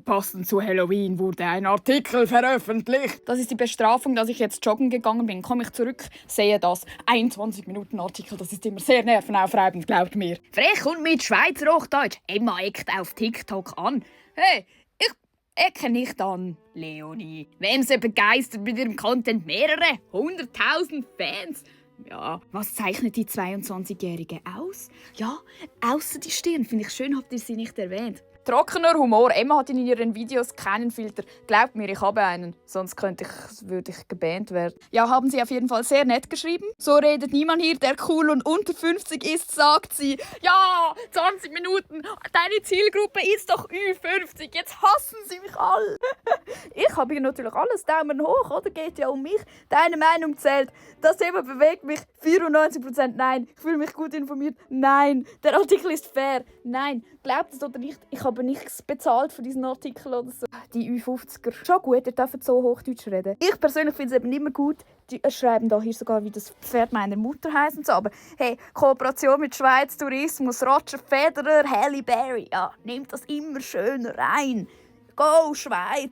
passend zu Halloween wurde ein Artikel veröffentlicht. Das ist die Bestrafung, dass ich jetzt joggen gegangen bin. Komme ich zurück, sehe das. 21 Minuten Artikel, das ist immer sehr nervenaufreibend, glaubt mir. Frech und mit Schweizer Hochdeutsch. Emma eckt auf TikTok an. Hey, ich ecke nicht an, Leonie. Wem sie begeistert mit ihrem Content mehrere 100.000 Fans. Ja, was zeichnet die 22-Jährige aus? Ja, außer die Stirn. Finde ich schön, habt ihr sie nicht erwähnt. Trockener Humor. Emma hat in ihren Videos keinen Filter. Glaubt mir, ich habe einen. Sonst würde ich gebannt werden. Ja, haben sie auf jeden Fall sehr nett geschrieben. So redet niemand hier, der cool und unter 50 ist, sagt sie. Ja, 20 Minuten. Deine Zielgruppe ist doch Ü50. Jetzt hassen sie mich alle. Ich habe hier natürlich alles Daumen hoch, oder? Geht ja um mich. Deine Meinung zählt. Das Thema bewegt mich. 94% nein. Ich fühle mich gut informiert. Nein. Der Artikel ist fair. Nein. Glaubt es oder nicht, ich habe nichts bezahlt für diesen Artikel oder so. Die Ü50er. Schon gut, ihr dürft so Hochdeutsch reden. Ich persönlich finde es eben nicht mehr gut. Die schreiben da hier sogar, wie das Pferd meiner Mutter heisst und so. Aber hey, Kooperation mit Schweiz, Tourismus, Roger Federer, Halle Berry. Ja, nehmt das immer schön rein. Go, Schweiz!